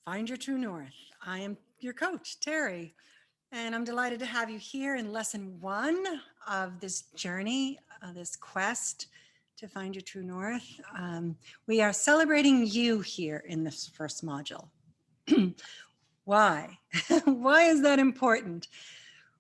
Find Your True North. I am your coach, Terry, and I'm delighted to have you here in lesson one of this journey, this quest to find your true north. We are celebrating you here in this first module. Why? Why is that important?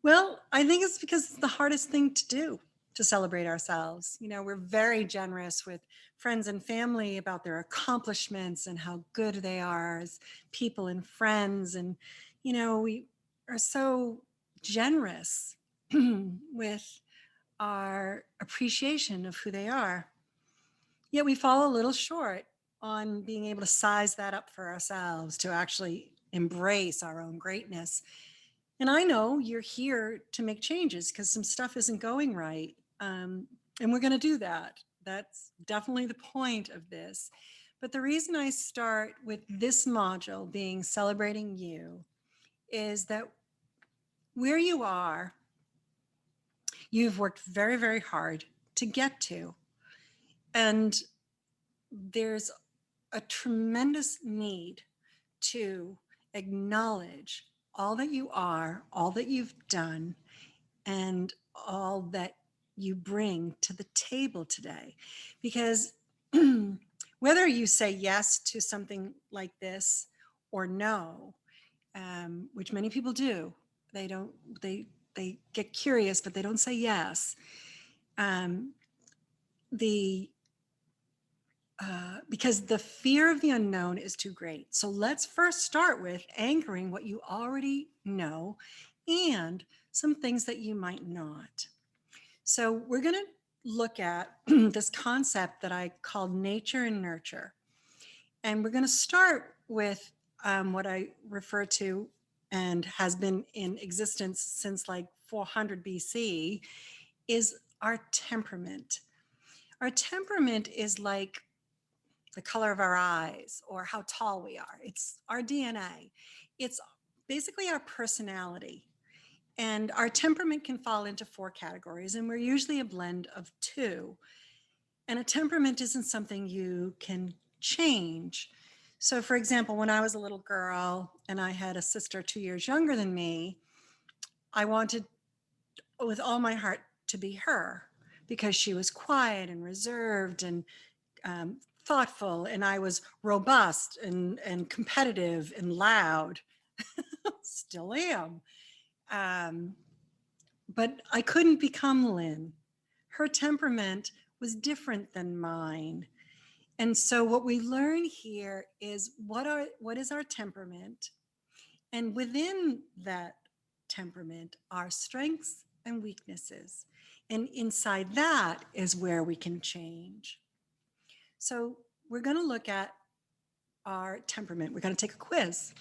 Well, I think it's because it's the hardest thing to do to celebrate ourselves. We're very generous with friends and family about their accomplishments and how good they are as people and friends. And, we are so generous with our appreciation of who they are. Yet we fall a little short on being able to size that up for ourselves to actually embrace our own greatness. And I know you're here to make changes because some stuff isn't going right. And we're going to do that. That's definitely the point of this. But the reason I start with this module being celebrating you is that where you are, you've worked very, very hard to get to. And there's a tremendous need to acknowledge all that you are, all that you've done, and all that you bring to the table today. Because whether you say yes to something like this or no, which many people do, they don't, they get curious, but they don't say yes. The because the fear of the unknown is too great. So let's first start with anchoring what you already know and some things that you might not. So we're going to look at this concept that I called nature and nurture. And we're going to start with what I refer to and has been in existence since like 400 BC is our temperament. Our temperament is like the color of our eyes or how tall we are. It's our DNA. It's basically our personality. And our temperament can fall into four categories, and we're usually a blend of two. And a temperament isn't something you can change. So, for example, when I was a little girl and I had a sister 2 years younger than me, I wanted with all my heart to be her because she was quiet and reserved and thoughtful, and I was robust and competitive and loud. Still am. Um, but I couldn't become Lynn. Her temperament was different than mine. And so what we learn here is what is our temperament? And within that temperament are strengths and weaknesses. And inside that is where we can change. So we're going to look at our temperament. We're going to take a quiz.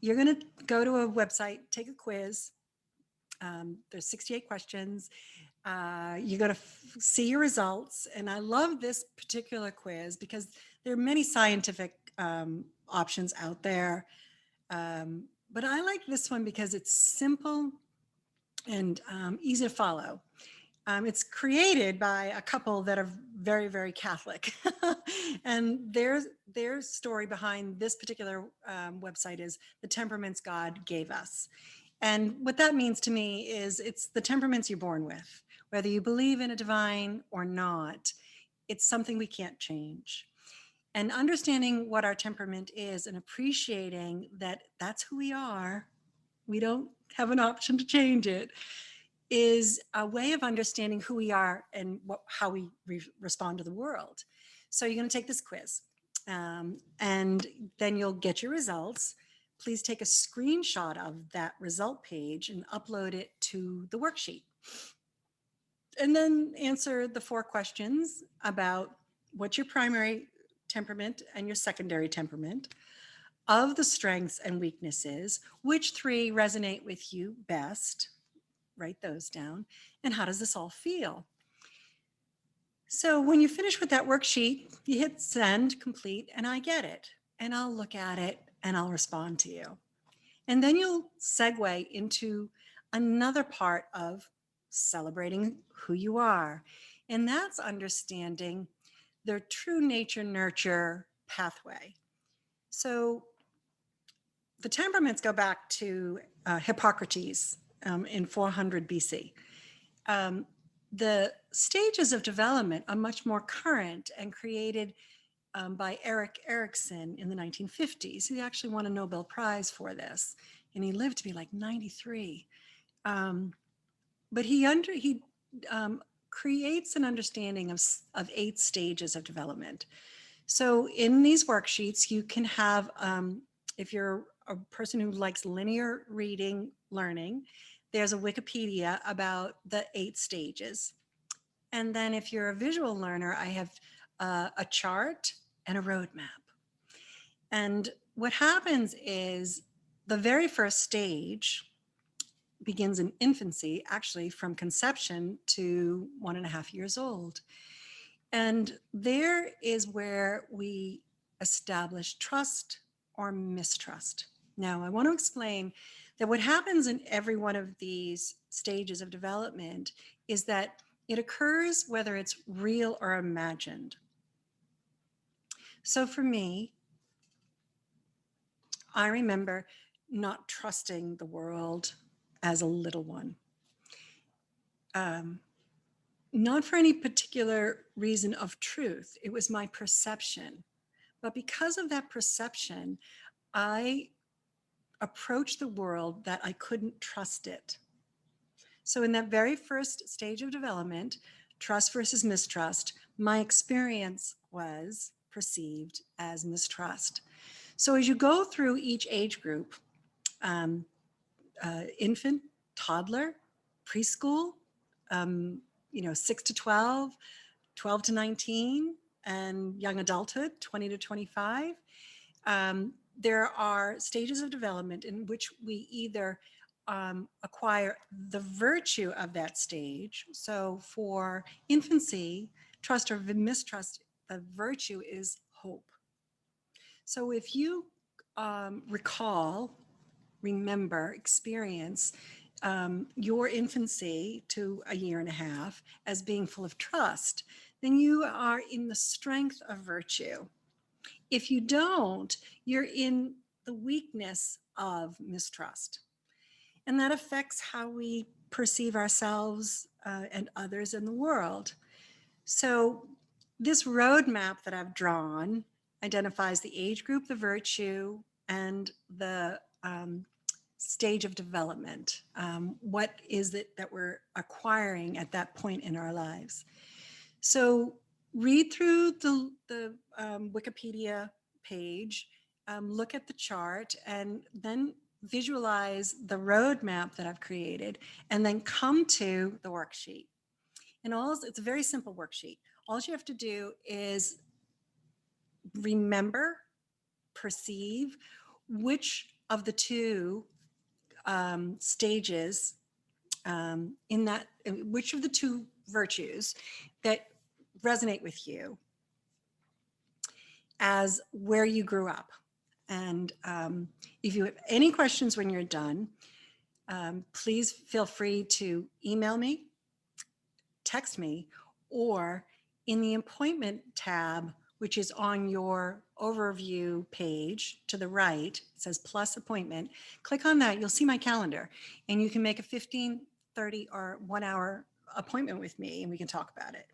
You're going to go to a website, take a quiz. There's 68 questions. You're going to see your results. And I love this particular quiz because there are many scientific options out there. But I like this one because it's simple and easy to follow. It's created by a couple that are very, very Catholic. And their story behind this particular website is the temperaments God gave us. And what that means to me is it's the temperaments you're born with, whether you believe in a divine or not, it's something we can't change. And understanding what our temperament is and appreciating that that's who we are, we don't have an option to change it, is a way of understanding who we are and how we respond to the world. So you're going to take this quiz and then you'll get your results. Please take a screenshot of that result page and upload it to the worksheet. And then answer the four questions about what's your primary temperament and your secondary temperament, of the strengths and weaknesses, which three resonate with you best, write those down, and how does this all feel? So when you finish with that worksheet, you hit send, complete, and I get it. And I'll look at it and I'll respond to you. And then you'll segue into another part of celebrating who you are. And that's understanding the true nature nurture pathway. So the temperaments go back to Hippocrates in 400 BC. Um, the stages of development are much more current and created by Erik Erikson in the 1950s. He actually won a Nobel Prize for this, and he lived to be like 93. Um, but he creates an understanding of 8 stages of development. So in these worksheets, you can have, if you're a person who likes linear reading learning, there's a Wikipedia about the 8 stages. And then if you're a visual learner, I have a chart and a roadmap. And what happens is the very first stage begins in infancy, actually from conception to 1.5 years old. And there is where we establish trust or mistrust. Now, I want to explain that what happens in every one of these stages of development is that it occurs whether it's real or imagined. So for me, I remember not trusting the world as a little one. Um, Not for any particular reason of truth, it was my perception. But because of that perception, I approached the world that I couldn't trust it. So, in that very first stage of development, trust versus mistrust, my experience was perceived as mistrust. So, as you go through each age group, um, infant, toddler, preschool, um, 6 to 12, 12 to 19, and young adulthood, 20 to 25. There are stages of development in which we either acquire the virtue of that stage. So for infancy, trust or mistrust, the virtue is hope. So if you recall, remember, experience your infancy to 1.5 years as being full of trust, then you are in the strength of virtue. If you don't, you're in the weakness of mistrust. And that affects how we perceive ourselves and others in the world. So, this roadmap that I've drawn identifies the age group, the virtue, and the stage of development. What is it that we're acquiring at that point in our lives? So read through the Wikipedia page, look at the chart, and then visualize the roadmap that I've created, and then come to the worksheet. And it's a very simple worksheet. All you have to do is remember, perceive which of the two stages in that, which of the two virtues that resonate with you as where you grew up. And if you have any questions when you're done, please feel free to email me, text me, or in the appointment tab, which is on your overview page to the right, it says plus appointment. Click on that, you'll see my calendar, and you can make a 15, 30, or 1 hour appointment with me, and we can talk about it.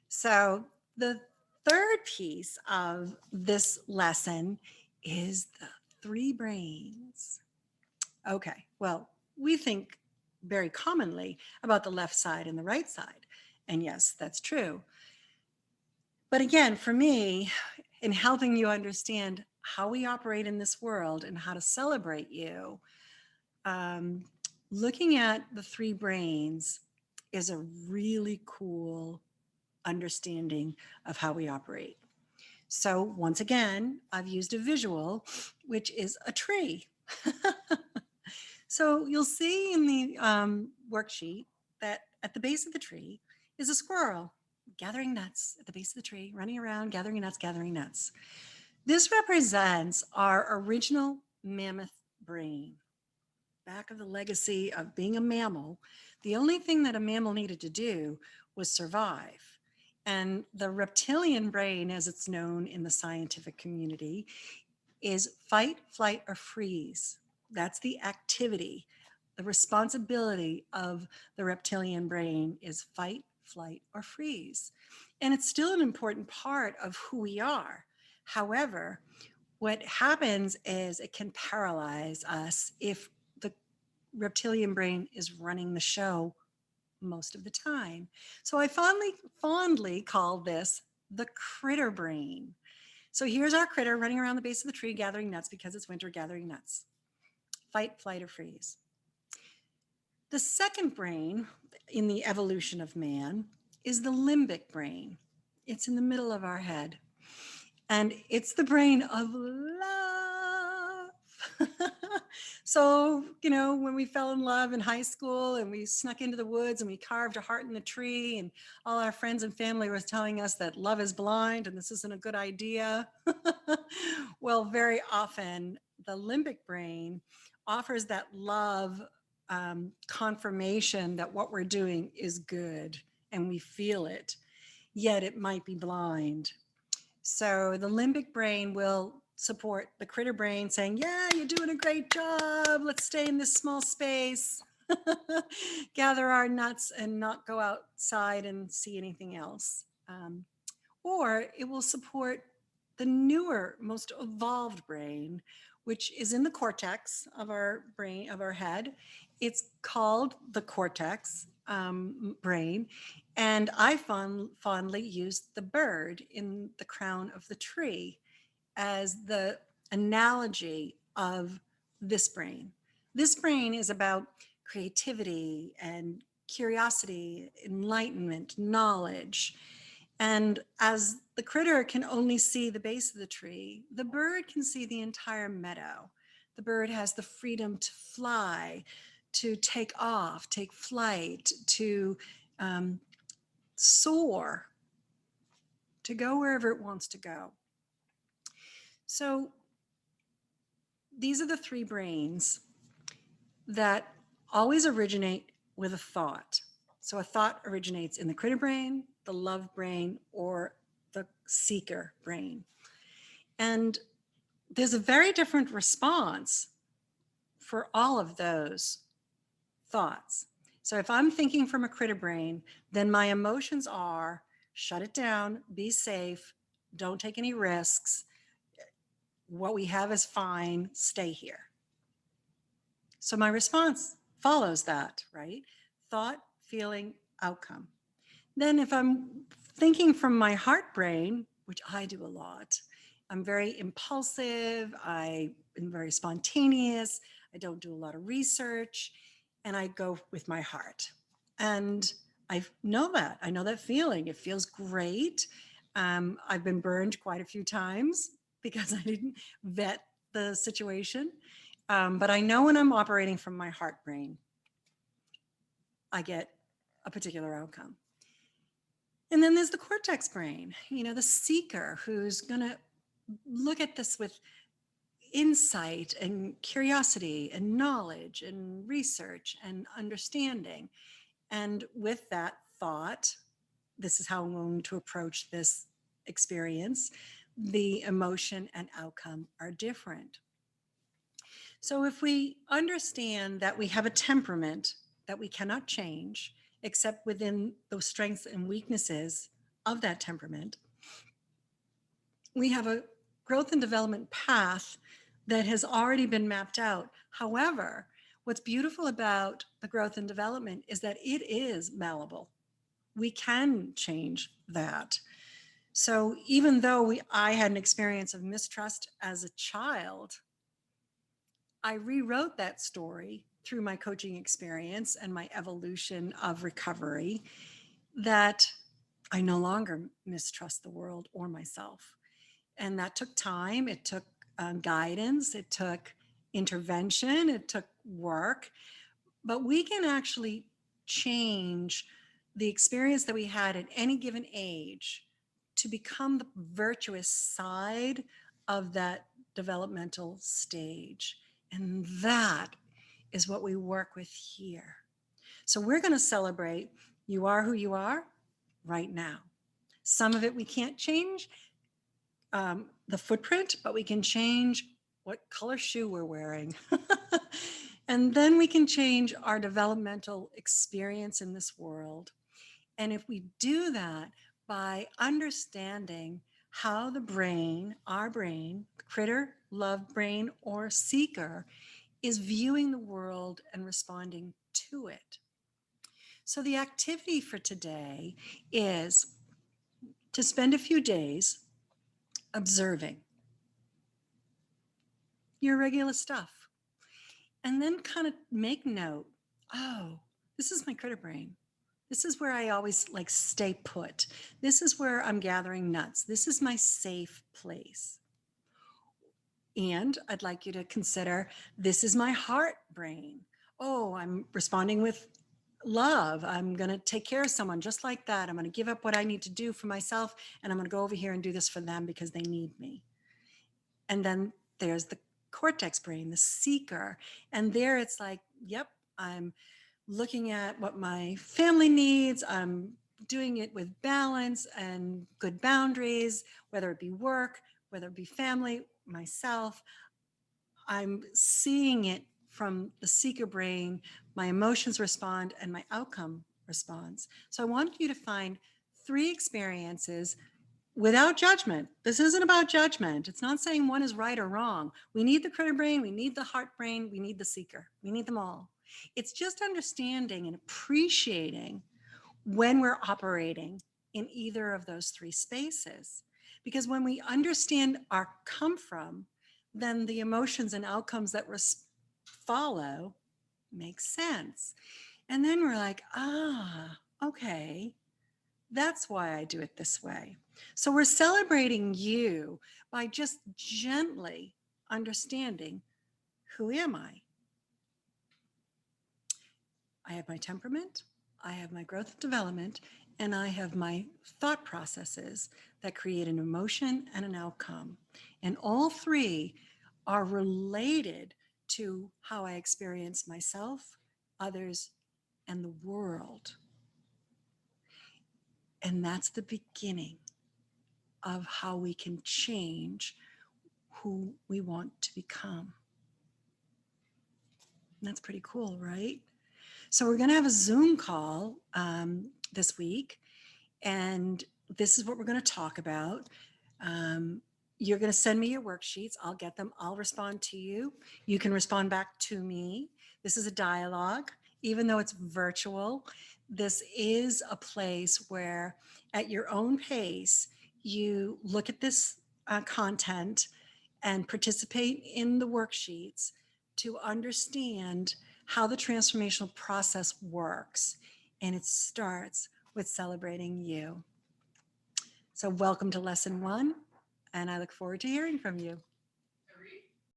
So the third piece of this lesson is the 3 brains. Okay, well, we think very commonly about the left side and the right side. And yes, that's true. But again, for me, in helping you understand how we operate in this world and how to celebrate you, looking at the 3 brains is a really cool understanding of how we operate. So once again, I've used a visual, which is a tree. So you'll see in the worksheet that at the base of the tree is a squirrel gathering nuts at the base of the tree, running around, gathering nuts, gathering nuts. This represents our original mammoth brain. Back of the legacy of being a mammal, the only thing that a mammal needed to do was survive. And the reptilian brain, as it's known in the scientific community, is fight, flight, or freeze. That's the activity. The responsibility of the reptilian brain is fight, flight, or freeze. And it's still an important part of who we are. However, what happens is it can paralyze us if the reptilian brain is running the show most of the time. So I fondly call this the critter brain. So here's our critter running around the base of the tree gathering nuts because it's winter, gathering nuts. Fight, flight, or freeze. The second brain in the evolution of man is the limbic brain. It's in the middle of our head. And it's the brain of love. So, when we fell in love in high school and we snuck into the woods and we carved a heart in the tree, and all our friends and family was telling us that love is blind and this isn't a good idea. Well, very often the limbic brain offers that love confirmation that what we're doing is good and we feel it, yet it might be blind. So the limbic brain will support the critter brain saying, yeah, you're doing a great job. Let's stay in this small space, gather our nuts and not go outside and see anything else. Or it will support the newer, most evolved brain, which is in the cortex of our brain, of our head. It's called the cortex brain. And I fondly use the bird in the crown of the tree as the analogy of this brain. This brain is about creativity and curiosity, enlightenment, knowledge. And as the critter can only see the base of the tree, the bird can see the entire meadow. The bird has the freedom to fly, to take off, take flight, to soar, to go wherever it wants to go. So these are the three brains that always originate with a thought. So a thought originates in the critter brain, the love brain, or the seeker brain. And there's a very different response for all of those thoughts. So if I'm thinking from a critter brain, then my emotions are shut it down, be safe, don't take any risks. What we have is fine, stay here. So my response follows that, right? Thought, feeling, outcome. Then if I'm thinking from my heart brain, which I do a lot, I'm very impulsive, I am very spontaneous, I don't do a lot of research, and I go with my heart. And I know that feeling. It feels great. I've been burned quite a few times because I didn't vet the situation. But I know when I'm operating from my heart brain, I get a particular outcome. And then there's the cortex brain, the seeker who's going to look at this with insight and curiosity and knowledge and research and understanding. And with that thought, this is how I'm going to approach this experience. The emotion and outcome are different. So if we understand that we have a temperament that we cannot change, except within those strengths and weaknesses of that temperament, we have a growth and development path that has already been mapped out. However, what's beautiful about the growth and development is that it is malleable. We can change that. So even though I had an experience of mistrust as a child, I rewrote that story through my coaching experience and my evolution of recovery, that I no longer mistrust the world or myself. And that took time. It took guidance. It took intervention. It took work. But we can actually change the experience that we had at any given age to become the virtuous side of that developmental stage. And that is what we work with here. So we're going to celebrate you are who you are right now. Some of it we can't change. the footprint, but we can change what color shoe we're wearing. And then we can change our developmental experience in this world. And if we do that by understanding how the brain, our brain, critter, love brain, or seeker, is viewing the world and responding to it. So the activity for today is to spend a few days observing your regular stuff and then kind of make note, oh, this is my critter brain. This is where I always like stay put. This is where I'm gathering nuts. This is my safe place. And I'd like you to consider, this is my heart brain. Oh, I'm responding with love. I'm going to take care of someone just like that. I'm going to give up what I need to do for myself, and I'm going to go over here and do this for them because they need me. And then there's the cortex brain, the seeker. And there it's like, yep, I'm looking at what my family needs. I'm doing it with balance and good boundaries, whether it be work, whether it be family, myself. I'm seeing it from the seeker brain. My emotions respond and my outcome responds. So I want you to find 3 experiences without judgment. This isn't about judgment. It's not saying one is right or wrong. We need the critter brain, we need the heart brain, we need the seeker. We need them all. It's just understanding and appreciating when we're operating in either of those 3 spaces. Because when we understand our come from, then the emotions and outcomes that follow make sense. And then we're like, okay, that's why I do it this way. So we're celebrating you by just gently understanding, who am I? I have my temperament, I have my growth and development, and I have my thought processes that create an emotion and an outcome. And all 3 are related to how I experience myself, others, and the world. And that's the beginning of how we can change who we want to become. And that's pretty cool, right? So we're going to have a Zoom call this week, and this is what we're going to talk about. You're going to send me your worksheets. I'll get them. I'll respond to you. You can respond back to me. This is a dialogue, even though it's virtual. This is a place where, at your own pace, you look at this content and participate in the worksheets to understand how the transformational process works. And it starts with celebrating you. So welcome to lesson 1, and I look forward to hearing from you.